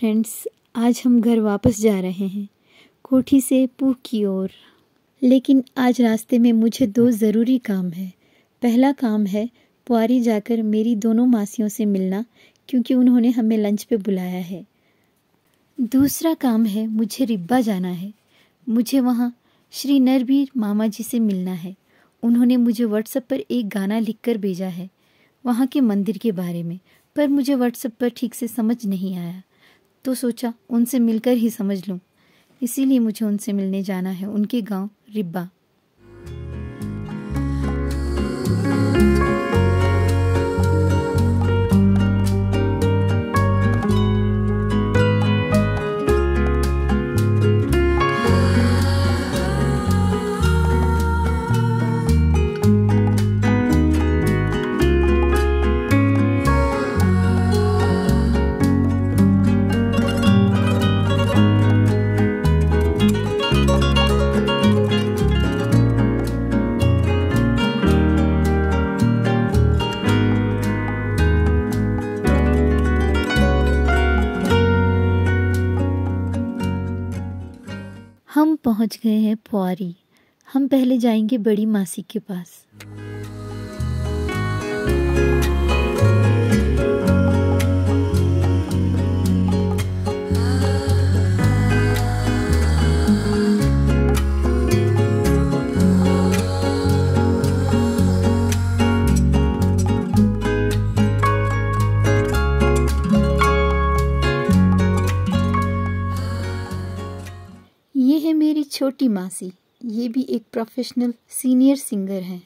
Friends, आज हम घर वापस जा रहे हैं, कोठी से पूह की ओर। लेकिन आज रास्ते में मुझे दो ज़रूरी काम है। पहला काम है पुआरी जाकर मेरी दोनों मासियों से मिलना, क्योंकि उन्होंने हमें लंच पे बुलाया है। दूसरा काम है मुझे रिब्बा जाना है। मुझे वहाँ श्री नरबीर मामा जी से मिलना है। उन्होंने मुझे व्हाट्सएप पर एक गाना लिखकर भेजा है वहाँ के मंदिर के बारे में, पर मुझे व्हाट्सएप पर ठीक से समझ नहीं आया, तो सोचा उनसे मिलकर ही समझ लूँ। इसीलिए मुझे उनसे मिलने जाना है, उनके गांव रिब्बा। हम पहुंच गए हैं पुआरी। हम पहले जाएंगे बड़ी मासी के पास। ये है मेरी छोटी मासी। ये भी एक प्रोफेशनल सीनियर सिंगर हैं।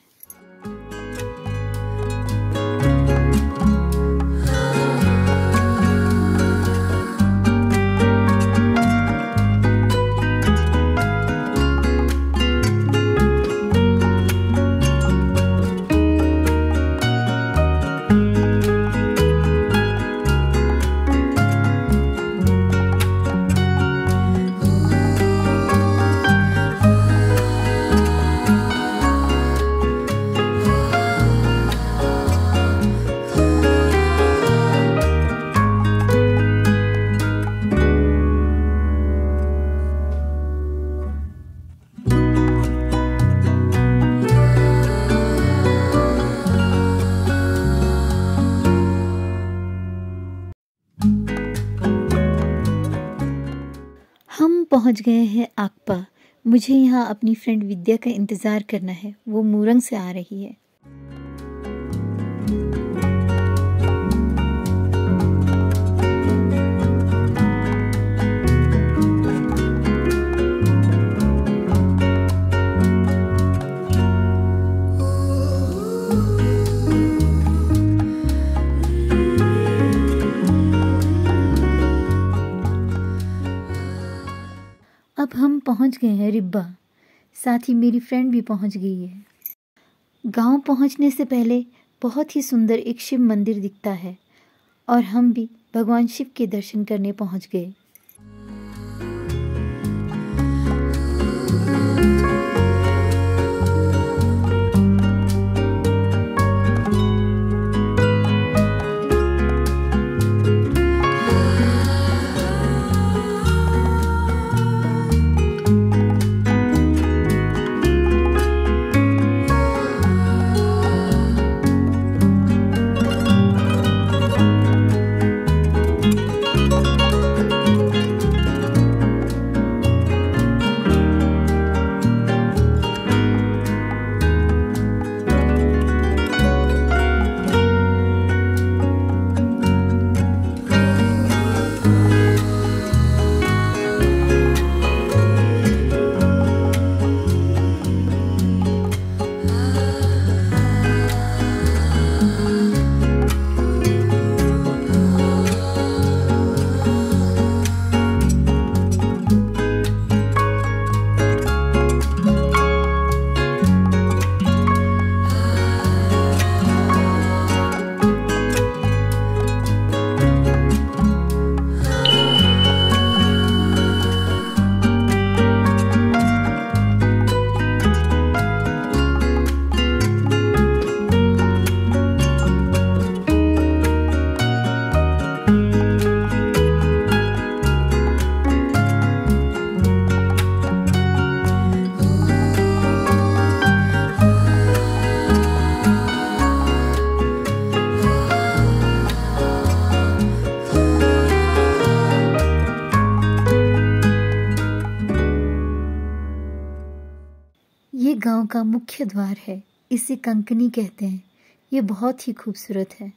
हम पहुंच गए हैं आकपा। मुझे यहाँ अपनी फ्रेंड विद्या का इंतज़ार करना है। वो मूरंग से आ रही है। अब हम पहुंच गए हैं रिब्बा। साथ ही मेरी फ्रेंड भी पहुंच गई है। गांव पहुंचने से पहले बहुत ही सुंदर एक शिव मंदिर दिखता है और हम भी भगवान शिव के दर्शन करने पहुंच गए। ये गांव का मुख्य द्वार है। इसे कंकनी कहते हैं। ये बहुत ही खूबसूरत है।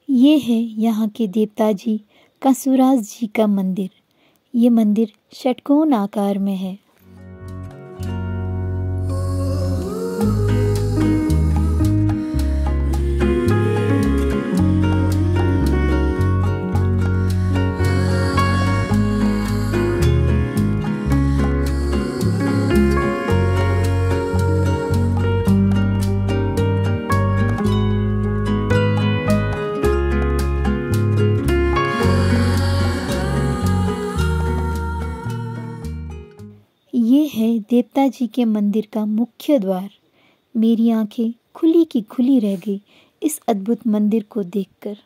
ये है यहाँ के देवता जी कंसुराज जी का मंदिर। ये मंदिर षटकोण आकार में है। ये है देवता जी के मंदिर का मुख्य द्वार। मेरी आंखें खुली की खुली रह गई इस अद्भुत मंदिर को देखकर।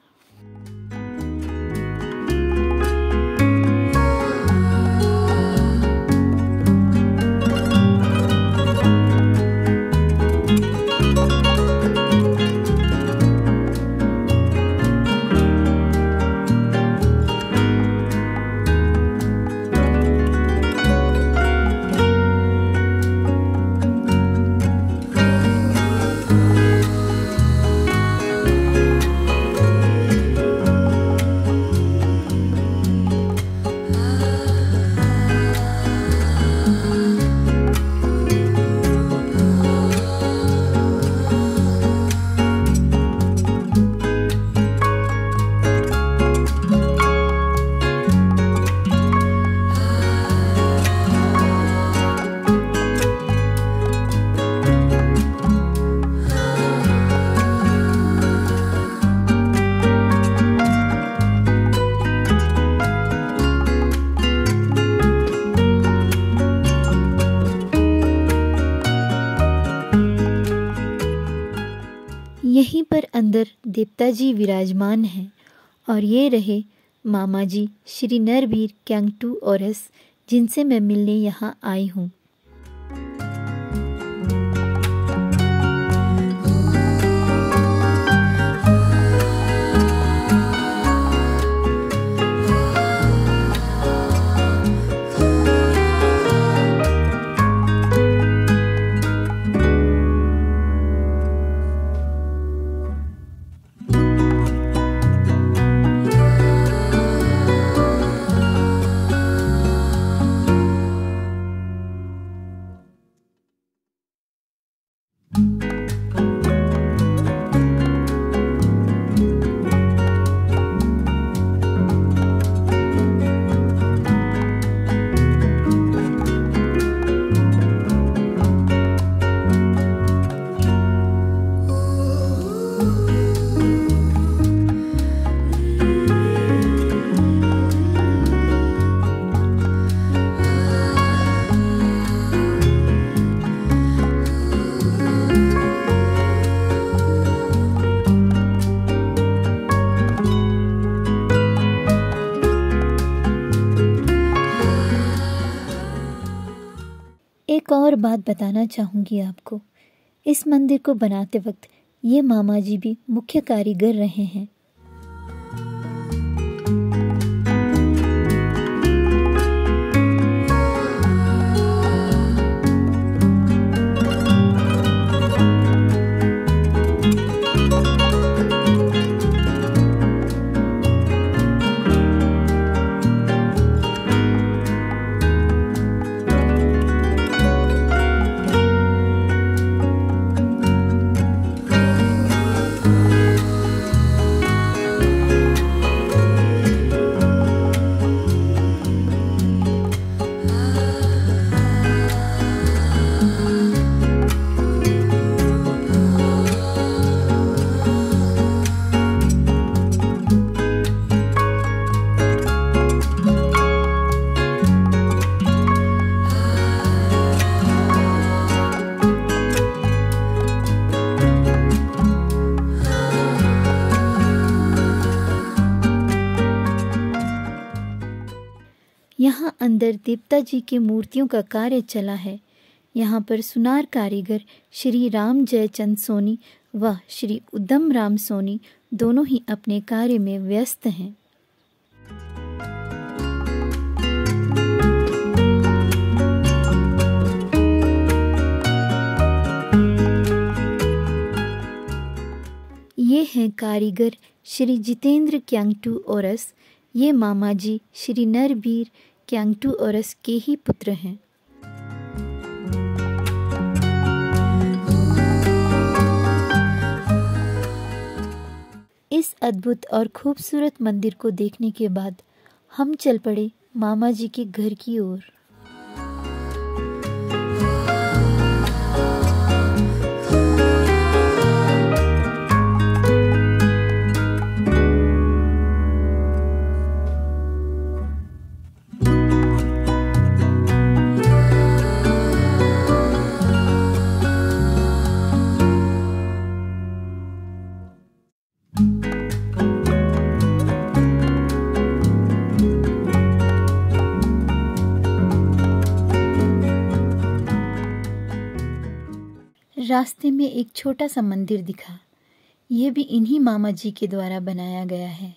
यहीं पर अंदर देवता जी विराजमान हैं और ये रहे मामा जी श्री नरवीर क्यांगटू ओरस, जिनसे मैं मिलने यहाँ आई हूँ। एक और बात बताना चाहूँगी आपको। इस मंदिर को बनाते वक्त ये मामा जी भी मुख्य कारीगर रहे हैं। यहाँ अंदर देवता जी की मूर्तियों का कार्य चला है। यहाँ पर सुनार कारीगर श्री राम जयचंद सोनी व श्री उद्दम राम सोनी दोनों ही अपने कार्य में व्यस्त हैं। ये हैं कारीगर श्री जितेंद्र क्यांगटू ओरस। ये मामा जी श्री नरबीर क्यांगटू ओरस के ही पुत्र हैं। इस अद्भुत और खूबसूरत मंदिर को देखने के बाद हम चल पड़े मामा जी के घर की ओर। रास्ते में एक छोटा सा मंदिर दिखा। यह भी इन्हीं मामा जी के द्वारा बनाया गया है।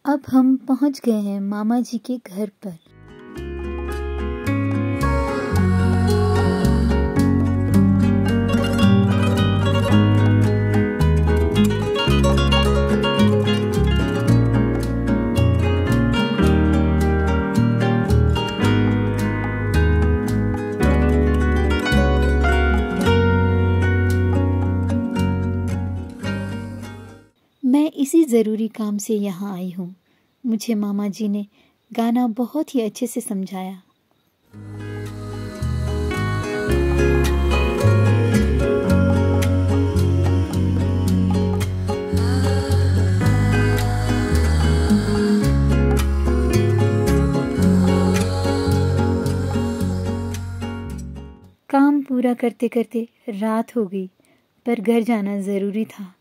अब हम पहुंच गए हैं मामा जी के घर पर। मैं इसी ज़रूरी काम से यहाँ आई हूँ। मुझे मामा जी ने गाना बहुत ही अच्छे से समझाया। काम पूरा करते करते रात हो गई, पर घर जाना ज़रूरी था।